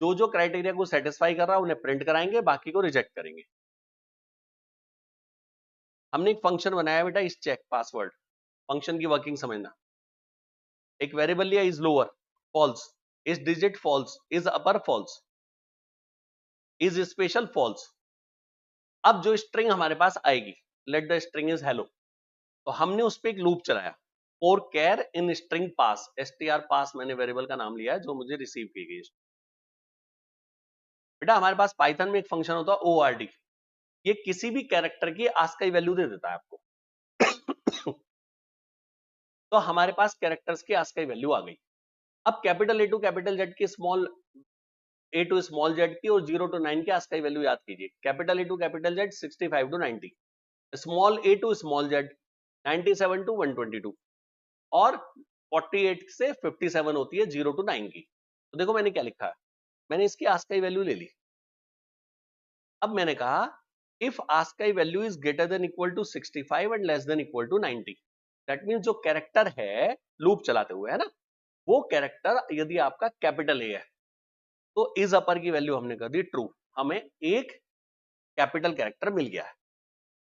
जो जो क्राइटेरिया को सेटिस्फाई कर रहा है उन्हें प्रिंट कराएंगे, बाकी को रिजेक्ट करेंगे। हमने एक फंक्शन बनाया बेटा इस चेक पासवर्ड, फंक्शन की वर्किंग समझना। एक वेरिएबल लिया is lower false, is digit false, is upper false, is special false. अब जो स्ट्रिंग हमारे पास आएगी, let the string is hello, तो हमने उस पर एक लूप चलाया for char in string pass, str pass मैंने वेरिएबल का नाम लिया है जो मुझे रिसीव की गई। बेटा हमारे पास पाइथन में एक फंक्शन होता है ord, ये किसी भी कैरेक्टर की आस्काई वैल्यू दे देता है आपको। तो हमारे पास कैरेक्टर्स की आस्काई वैल्यू आ गई। अब capital A to capital Z की small a to small z की और 0 to 9 की आस्काई वैल्यू याद कीजिए। Capital A to capital Z 65 to 90, small a to small z 97 to 122 और 48 से 57 होती है 0 to 9 की। तो देखो मैंने क्या लिखा है, मैंने इसकी आस्काई वैल्यू ले ली। अब मैंने कहा if ASCII value is greater than equal to 65 and less than equal to 90, that means जो कैरेक्टर है लूप चलाते हुए है ना, वो कैरेक्टर यदि आपका कैपिटल ए है तो इज अपर की वैल्यू हमने कर दी ट्रू, हमें एक कैपिटल कैरेक्टर मिल गया है।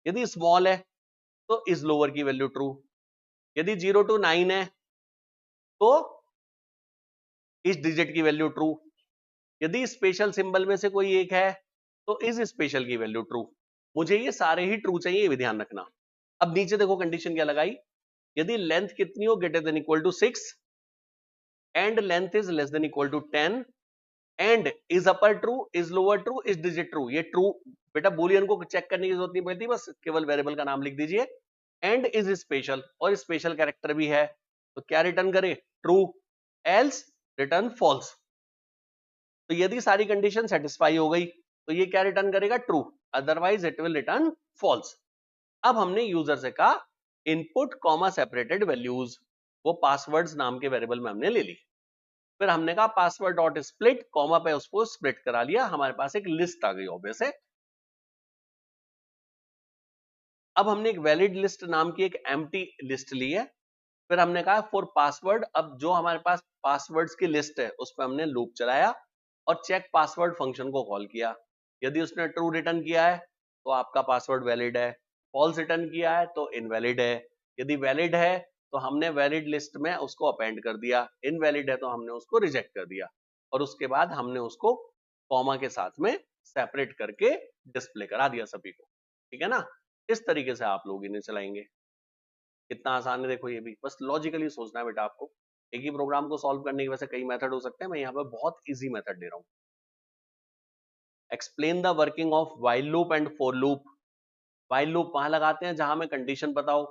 यदि स्मॉल है तो इज लोअर की वैल्यू ट्रू, यदि 0 to 9 है तो इस डिजिट की वैल्यू ट्रू, यदि स्पेशल सिंबल में से कोई एक है तो इज स्पेशल की वैल्यू ट्रू। मुझे ये सारे ही ट्रू चाहिए, ये भी ध्यान रखना। अब नीचे देखो कंडीशन क्या लगाई, यदि लेंथ कितनी हो greater than equal to 6 and length is less than equal to 10 and is upper true, is lower true, is digit true. ये ट्रू बेटा बूलियन को चेक करने की जरूरत नहीं पड़ती, बस केवल वेरिएबल का नाम लिख दीजिए। एंड इज स्पेशल, और स्पेशल कैरेक्टर भी है, तो क्या रिटर्न करे ट्रू, एल्स रिटर्न फॉल्स। तो यदि सारी कंडीशन सेटिस्फाई हो गई तो ये क्या रिटर्न करेगा true, otherwise it will return false. अब हमने यूजर से कहा इनपुट कॉमा सेपरेटेड वैल्यूज, वो पासवर्ड्स नाम के वेरिएबल में हमने ले ली। फिर हमने कहा पासवर्ड डॉट स्प्लिट, कॉमा पे उसको स्प्लिट करा लिया, हमारे पास एक लिस्ट आ गई ऑब्वियस है। अब हमने एक वैलिड लिस्ट नाम की एक एम्प्टी लिस्ट ली है। फिर हमने कहा फॉर पासवर्ड, अब जो हमारे पास पासवर्ड्स की लिस्ट है उस पर हमने लूप चलाया और चेक पासवर्ड फंक्शन को कॉल किया। यदि उसने ट्रू रिटर्न किया है तो आपका पासवर्ड वैलिड है, फॉल्स रिटर्न किया है तो इनवैलिड है। यदि वैलिड है तो हमने वैलिड लिस्ट में उसको अपेंड कर दिया, इनवैलिड है तो हमने उसको रिजेक्ट कर दिया, और उसके बाद हमने उसको कॉमा के साथ में सेपरेट करके डिस्प्ले करा दिया सभी को। ठीक है ना, इस तरीके से आप लोग इन्हें चलाएंगे। कितना आसान है देखो, ये भी बस लॉजिकली सोचना है बेटा आपको। एक ही प्रोग्राम को सॉल्व करने के वैसे कई मेथड हो सकते हैं, मैं यहाँ पे बहुत इजी मेथड दे रहा हूँ। Explain the working of while loop and for loop. While loop वहां लगाते हैं जहां हमें कंडीशन पता हो,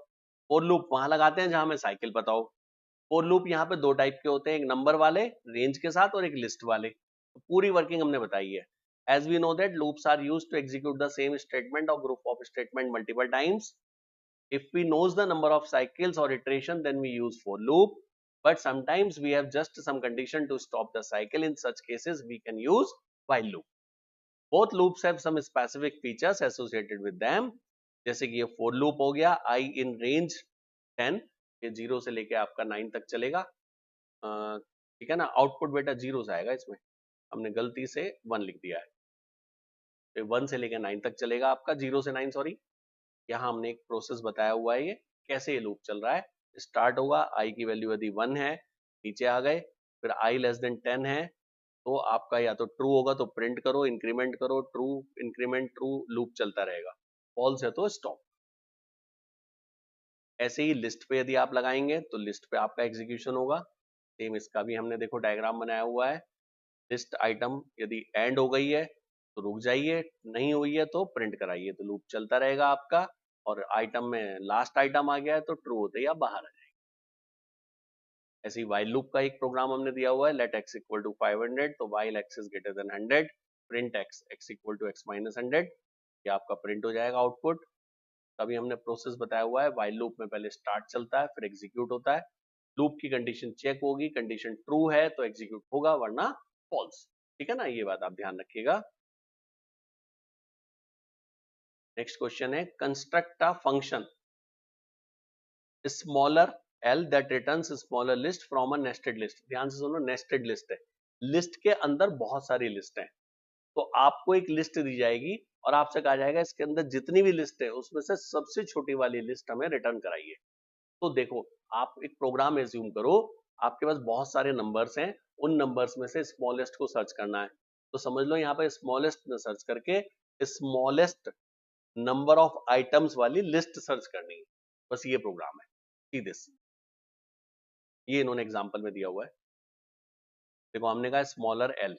फॉर लूप वहां लगाते हैं जहां हमें साइकिल पता हो। फॉर लूप यहाँ पे दो टाइप के होते हैं, एक नंबर वाले रेंज के साथ और एक लिस्ट वाले। तो पूरी वर्किंग हमने बताई है। As we know that loops are used to execute the same statement और group of statement multiple times. If we knows the number of cycles or iteration, then we use for loop. But sometimes we have just some condition to stop the cycle. In such cases, we can use while loop. Both loops have some specific features associated with them. जैसे कि ये for loop हो गया, I in range 10, ये 0 से लेके आपका 9 तक चलेगा। ठीक है ना, आउटपुट बेटा 0 से आएगा, इसमें हमने गलती से 1 लिख दिया है, तो 1 से लेकर 9 तक चलेगा आपका, 0 से 9 सॉरी। यहाँ हमने एक प्रोसेस बताया हुआ है, ये कैसे ये लूप चल रहा है। स्टार्ट होगा, आई की वैल्यू यदि 1 है, नीचे आ गए, फिर आई लेस देन 10 है तो आपका या तो ट्रू होगा तो प्रिंट करो, इंक्रीमेंट करो, ट्रू इंक्रीमेंट ट्रू, लूप चलता रहेगा। फॉल्स है तो स्टॉप। ऐसे ही लिस्ट पे यदि आप लगाएंगे तो लिस्ट पे आपका एग्जीक्यूशन होगा। सेम इसका भी हमने देखो डायग्राम बनाया हुआ है। लिस्ट आइटम यदि एंड हो गई है तो रुक जाइए, नहीं हुई है तो प्रिंट कराइए, तो लूप चलता रहेगा आपका। और आइटम में लास्ट आइटम आ गया है तो ट्रू होते ही आप बाहर आ जाएंगे। ऐसे ही वाइल लूप का एक प्रोग्राम हमने दिया हुआ है, लेट x इक्वल टू 500, तो while x is greater than 100, print x equal to x minus 100, ये आपका प्रिंट हो जाएगा आउटपुट। तभी हमने प्रोसेस बताया हुआ है, वाइल लूप में पहले स्टार्ट चलता है फिर एग्जीक्यूट होता है। लूप की कंडीशन चेक होगी, कंडीशन ट्रू है तो एग्जीक्यूट होगा, वरना फॉल्स। ठीक है ना, ये बात आप ध्यान रखिएगा। नेक्स्ट क्वेश्चन है construct a function smaller L that returns smaller list from a nested list। ध्यान से सुनो, नेस्टेड लिस्ट है, लिस्ट के अंदर बहुत सारी लिस्ट है। तो आपको एक लिस्ट दी जाएगी और आपसे कहा जाएगा इसके अंदर जितनी भी लिस्ट है उसमें से सबसे छोटी वाली लिस्ट हमें रिटर्न कराइए। तो देखो, आप एक प्रोग्राम एज्यूम करो, आपके पास बहुत सारे नंबर्स हैं, उन नंबर्स में से स्मॉलेस्ट को सर्च करना है। तो समझ लो यहाँ पे स्मॉलेस्ट में सर्च करके स्मॉलेस्ट नंबर ऑफ आइटम्स वाली लिस्ट सर्च करनी है। बस ये प्रोग्राम है, सी दिस। ये इन्होंने एग्जांपल में दिया हुआ है। देखो, हमने कहा स्मॉलर एल,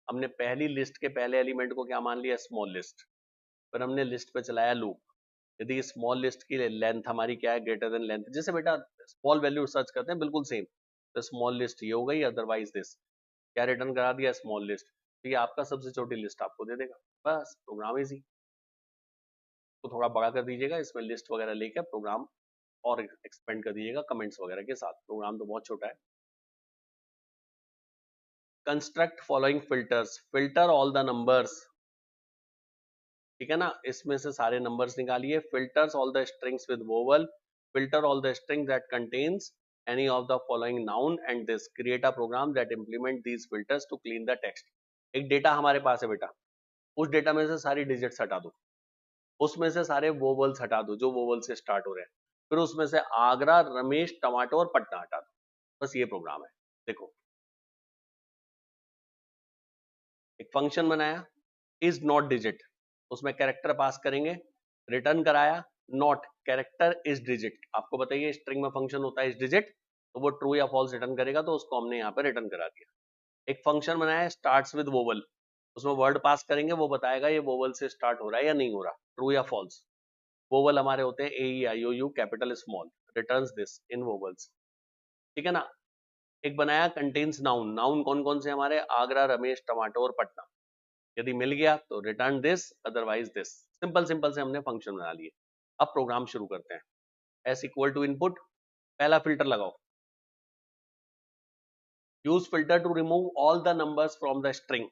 हमने पहली लिस्ट के पहले एलिमेंट को क्या मान लिया, स्मॉल लिस्ट। फिर हमने लिस्ट पे चलाया लूप। यदि स्मॉल लिस्ट की लेंथ हमारी क्या है, ग्रेटर देन लेंथ, जैसे बेटा स्मॉल वैल्यू सर्च करते हैं बिल्कुल सेम, तो स्मॉल लिस्ट ये हो गई, अदरवाइज दिस। क्या रिटर्न करा दिया, स्मॉल लिस्ट। तो ये आपका सबसे छोटी लिस्ट आपको दे देगा। बस प्रोग्राम इजी। तो थोड़ा बड़ा कर दीजिएगा, इसमें लिस्ट वगैरह लेकर प्रोग्राम और एक्सपेंड कर दीजिएगा कमेंट्स वगैरह के साथ। प्रोग्राम तो बहुत छोटा है। Construct following filters, filter all the numbers. ठीक है ना, इसमें से सारे नंबर्स निकालिए। Filters all the strings with vowel, filter all the string that contains any of the following noun and this create a program that implement these filters to clean the text। एक data हमारे पास है बेटा, उस data में से सारी digits हटा दो, उसमें से सारे वोवल्स हटा दो जो वोवल से स्टार्ट हो रहे हैं, फिर उसमें से आगरा, रमेश, टमाटो और पटना हटा दो। बस ये प्रोग्राम है। देखो, एक फंक्शन बनाया इज नॉट डिजिट, उसमें कैरेक्टर पास करेंगे, रिटर्न कराया नॉट कैरेक्टर इज डिजिट। आपको बताइए स्ट्रिंग में फंक्शन होता है इज डिजिट, तो वो ट्रू या फॉल्स रिटर्न करेगा, तो उसको हमने यहाँ पे रिटर्न करा दिया। एक फंक्शन बनाया स्टार्ट्स विद वोवल, उसमें वर्ड पास करेंगे, वो बताएगा ये वोवल से स्टार्ट हो रहा है या नहीं हो रहा, ट्रू या फॉल्स। वोवल हमारे होते हैं A E I O U capital small, returns this in vowels. ठीक है ना। एक बनाया कंटेन्स नाउन, नाउन कौन कौन से हमारे, आगरा, रमेश, टमाटो और पटना। यदि मिल गया तो return this, otherwise this. Simple simple से हमने फंक्शन बना लिए। अब प्रोग्राम शुरू करते हैं। एस इक्वल टू इनपुट, पहला फिल्टर लगाओ, use filter to remove all the numbers from the string.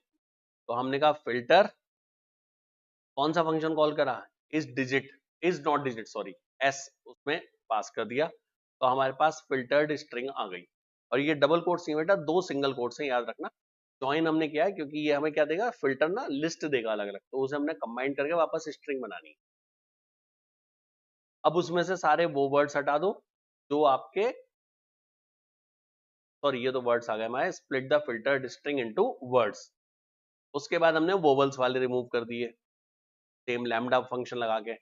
तो हमने कहा फिल्टर, कौन सा फंक्शन कॉल करा, is digit, is not digit sorry, S उसमें पास कर दिया, तो हमारे पास फिल्टर्ड स्ट्रिंग आ गई। और ये डबल कोट्स नहीं बेटा, दो सिंगल कोट्स हैं, याद रखना। ज्वाइन हमने किया है क्योंकि ये हमें क्या देगा, फिल्टर ना लिस्ट देगा अलग अलग, तो उसे हमने कंबाइन करके वापस स्ट्रिंग बनानी है। अब उसमें से सारे वो वर्ड्स हटा दो जो आपके, सॉरी ये तो वर्ड्स आ गए हमारे, split the filtered string into words. उसके बाद हमने वोवल्स वाले रिमूव कर दिए, सेम लैम्डा फंक्शन लगा के।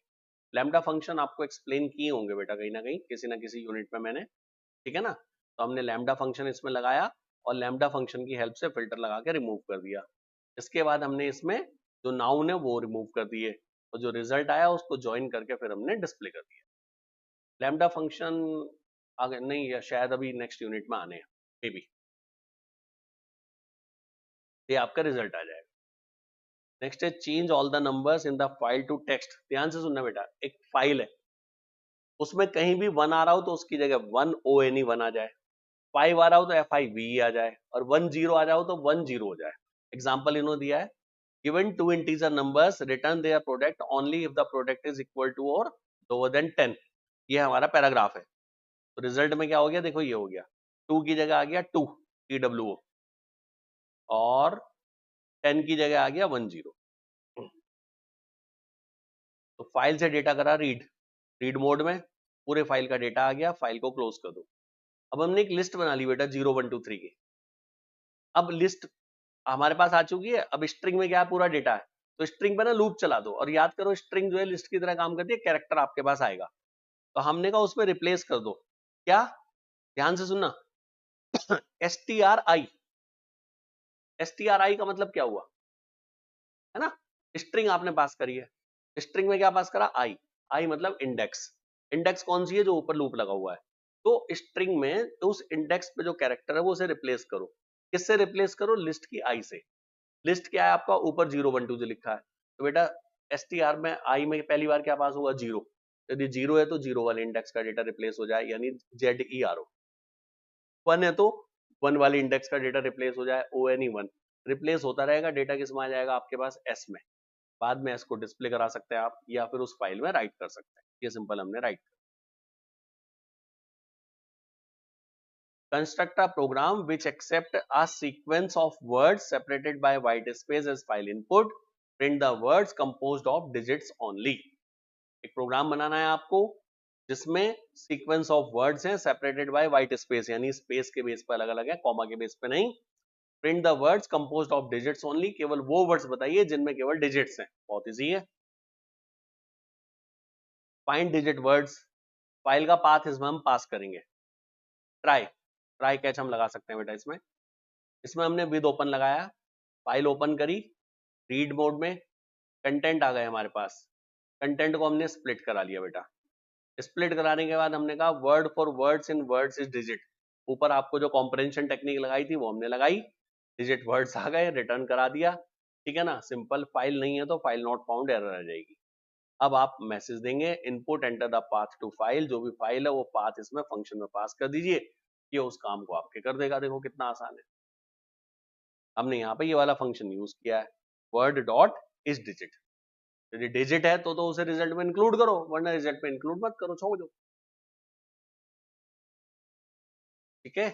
लैम्डा फंक्शन आपको एक्सप्लेन किए होंगे बेटा कहीं ना किसी यूनिट में मैंने। ठीक है ना। तो हमने लैम्डा फंक्शन इसमें लगाया और लैम्डा फंक्शन की हेल्प से फिल्टर लगा के रिमूव कर दिया। इसके बाद हमने इसमें जो नाउन है वो रिमूव कर दिए, और जो रिजल्ट आया उसको ज्वाइन करके फिर हमने डिस्प्ले कर दिया। लैम्डा फंक्शन आगे नहीं, या शायद अभी नेक्स्ट यूनिट में आने हैं मे बी, ये आपका रिजल्ट आ जाएगा। नेक्स्ट है change all the numbers in the file to text. ध्यान से सुनना बेटा, एक फाइल है उसमें कहीं भी 1 आ रहा हो तो उसकी जगह 1 ओ एन ई 1 आ जाए, 5 आ रहा हो तो एफ आई वी आ जाए, और 1 0 आ जाओ तो 1 0 हो जाए। एग्जाम्पल इन्होंने दिया है, given two integer numbers return their product only if the product is equal to or lower than 10। ये हमारा पैराग्राफ है। तो रिजल्ट में क्या हो गया, देखो ये हो गया, 2 की जगह आ गया 2 TWO, और 10 की जगह आ गया 1 0। तो फाइल से डेटा करा रीड, रीड मोड में पूरे फाइल का डेटा आ गया, फाइल को क्लोज कर दो। अब हमने एक लिस्ट बना ली बेटा 0 1 2 3 की। अब लिस्ट हमारे पास आ चुकी है, अब स्ट्रिंग में क्या है, पूरा डेटा है, तो स्ट्रिंग पे ना लूप चला दो, और याद करो स्ट्रिंग जो है लिस्ट की तरह काम करती है, कैरेक्टर आपके पास आएगा, तो हमने कहा उसमें रिप्लेस कर दो। क्या, ध्यान से सुनना, stri, stri का मतलब क्या हुआ, है ना, स्ट्रिंग आपने पास करी है, स्ट्रिंग में क्या पास करा, आई, आई मतलब इंडेक्स, इंडेक्स कौन सी है, जो ऊपर लूप लगा हुआ है, तो स्ट्रिंग में तो उस इंडेक्स पे जो कैरेक्टर है वो उसे रिप्लेस करो। किससे रिप्लेस करो, लिस्ट की आई से। लिस्ट क्या है आपका, ऊपर 0 1 2 जो लिखा है, तो बेटा str में आई में पहली बार क्या पास होगा, 0। यदि 0 है तो 0 वाले इंडेक्स का डेटा रिप्लेस हो जाए, यानी ZERO। 1 है तो 1 वाले इंडेक्स का डेटा रिप्लेस हो जाए, ONE1। रिप्लेस होता रहेगा, डेटा किस में आ जाएगा आपके पास, S में। बाद में S को डिस्प्ले करा सकते हैं आप, या फिर उस फाइल में राइट कर सकते हैं। ये सिंपल हमने राइट कर। Construct a program which accept a sequence of words separated by white space as file input print the words composed of digits only. एक प्रोग्राम बनाना है आपको जिसमें सीक्वेंस ऑफ वर्ड्स हैं सेपरेटेड बाय व्हाइट स्पेस, यानी space के base पर अलग अलग है, कॉमा के बेस पे नहीं। Print the words composed of digits only, केवल वो वर्ड्स बताइए जिनमें केवल डिजिट्स हैं। बहुत इजी है। फाइंड डिजिट वर्ड्स, फाइल का पाथ इसमें हम पास करेंगे। ट्राई कैच हम लगा सकते हैं बेटा इसमें। इसमें हमने विद ओपन लगाया, फाइल ओपन करी, रीड मोड में कंटेंट आ गए हमारे पास। कंटेंट को हमने स्प्लिट करा लिया बेटा। स्प्लिट कराने के बाद हमने कहा word for words in words is digit. ऊपर आपको जो कॉम्प्रेंशन टेक्निक लगाई थी वो हमने लगाई, डिजिट वर्ड्स आ गए, रिटर्न करा दिया। ठीक है ना, सिंपल। फाइल नहीं है तो फाइल नॉट फाउंड एरर आ जाएगी। अब आप मैसेज देंगे input enter the path to file, जो भी फाइल है वो पाथ इसमें फंक्शन में पास कर दीजिए, ये उस काम को आपके कर देगा। देखो कितना आसान है। हमने यहाँ पे ये वाला फंक्शन यूज किया है, वर्ड डॉट इज डिजिट। यदि डिजिट है तो उसे रिजल्ट में इंक्लूड करो, वरना रिजल्ट में इंक्लूड मत करो, छोड़ दो। ठीक है।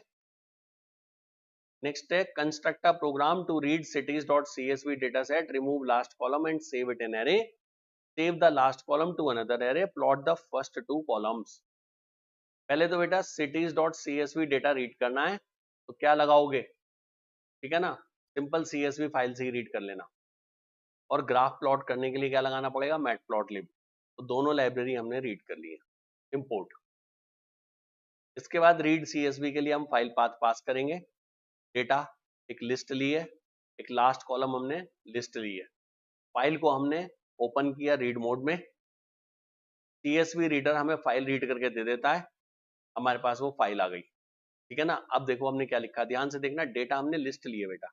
नेक्स्ट है construct a program to read cities.csv data set, remove last column and save it in array, save the last column to another array, plot the first two columns। पहले तो बेटा cities.csv डेटा रीड करना है, तो क्या लगाओगे? ठीक है ना, सिंपल CSV फाइल से ही रीड कर लेना। और ग्राफ प्लॉट करने के लिए क्या लगाना पड़ेगा? मैटप्लॉटलिब। तो दोनों लाइब्रेरी हमने रीड कर ली है, इंपोर्ट। इसके बाद रीड CSV के लिए हम फाइल पाथ पास करेंगे। डेटा एक लिस्ट ली है, एक लास्ट कॉलम हमने लिस्ट ली है। फाइल को हमने ओपन किया रीड मोड में। CSV रीडर हमें फाइल रीड करके दे देता है, हमारे पास वो फाइल आ गई। ठीक है ना। अब देखो हमने क्या लिखा, ध्यान से देखना। डेटा हमने लिस्ट ली है बेटा,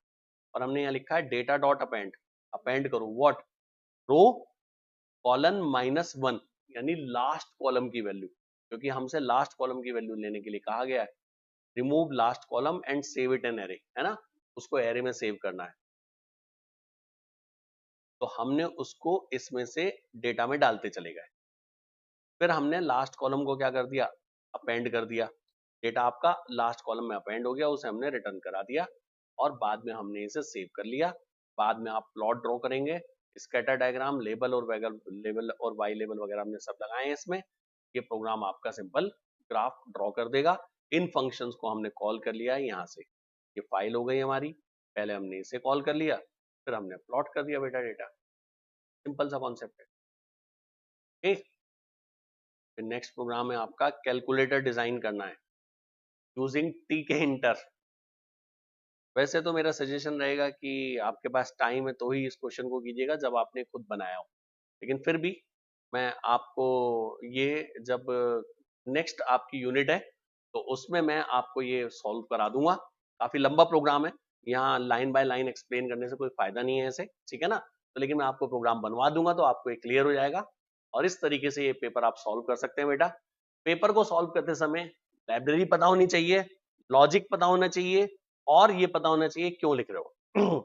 और हमने यहाँ लिखा है डेटा डॉट अपेंड। अपेंड करो व्हाट? रो कॉलन -1, यानी लास्ट कॉलम की वैल्यू, क्योंकि हमसे लास्ट कॉलम की वैल्यू लेने के लिए कहा गया है। Remove last column and save it in array, है ना, उसको एरे में सेव करना है। तो हमने उसको इसमें से डेटा में डालते चले गए। फिर हमने लास्ट कॉलम को क्या कर दिया? अपेंड कर दिया। डेटा आपका लास्ट कॉलम में अपेंड हो गया, उसे हमने रिटर्न करा दिया, और बाद में हमने इसे सेव कर लिया। बाद में आप प्लॉट ड्रॉ करेंगे, स्कैटर डायग्राम, लेबल और लेबल और वाई लेबल वगैरह हमने सब लगाए हैं इसमें। ये प्रोग्राम आपका सिंपल ग्राफ ड्रॉ कर देगा। इन फंक्शंस को हमने कॉल कर लिया है यहाँ से। ये फाइल हो गई हमारी, पहले हमने इसे कॉल कर लिया, फिर हमने प्लॉट कर दिया बेटा डेटा। सिंपल सा कॉन्सेप्ट है। ठीक। फिर नेक्स्ट प्रोग्राम है आपका कैलकुलेटर डिजाइन करना है यूजिंग टीके इंटर। वैसे तो मेरा सजेशन रहेगा कि आपके पास टाइम है तो ही इस क्वेश्चन को कीजिएगा, जब आपने खुद बनाया हो। लेकिन फिर भी मैं आपको ये, जब नेक्स्ट आपकी यूनिट है तो उसमें मैं आपको ये सॉल्व करा दूंगा। काफी लंबा प्रोग्राम है, यहाँ लाइन बाय लाइन एक्सप्लेन करने से कोई फायदा नहीं है ऐसे। ठीक है ना। तो लेकिन मैं आपको प्रोग्राम बनवा दूंगा तो आपको ये क्लियर हो जाएगा, और इस तरीके से ये पेपर आप सॉल्व कर सकते हैं बेटा। पेपर को सॉल्व करते समय लाइब्रेरी पता होनी चाहिए, लॉजिक पता होना चाहिए, और ये पता होना चाहिए क्यों लिख रहे हो।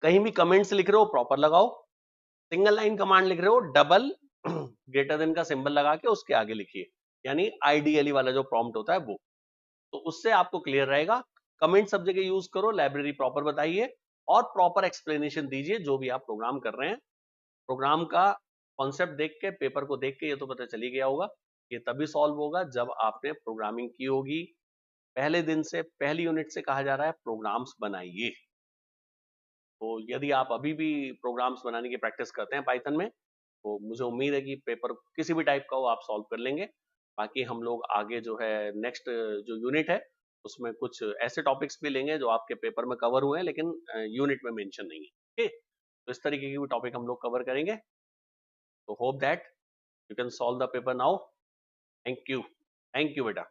कहीं भी कमेंट्स लिख रहे हो प्रॉपर लगाओ, सिंगल लाइन कमांड लिख रहे हो डबल ग्रेटर देन का सिंबल लगा के उसके आगे लिखिए, यानी आईडीएलई वाला जो प्रॉम्प्ट होता है वो। तो उससे आपको क्लियर रहेगा। कमेंट सब जगह यूज करो, लाइब्रेरी प्रॉपर बताइए, और प्रॉपर एक्सप्लेनेशन दीजिए जो भी आप प्रोग्राम कर रहे हैं। प्रोग्राम का कॉन्सेप्ट देख के, पेपर को देख के ये तो पता चल ही गया होगा। ये तभी सॉल्व होगा जब आपने प्रोग्रामिंग की होगी। पहले दिन से, पहली यूनिट से कहा जा रहा है प्रोग्राम्स बनाइए। तो यदि आप अभी भी प्रोग्राम्स बनाने की प्रैक्टिस करते हैं पाइथन में, तो मुझे उम्मीद है कि पेपर किसी भी टाइप का हो आप सॉल्व कर लेंगे। बाकी हम लोग आगे जो है नेक्स्ट जो यूनिट है उसमें कुछ ऐसे टॉपिक्स भी लेंगे जो आपके पेपर में कवर हुए हैं लेकिन यूनिट में मेंशन नहीं है। ठीक, तो इस तरीके की भी टॉपिक हम लोग कवर करेंगे। तो hope that you can solve the paper now. Thank you बेटा।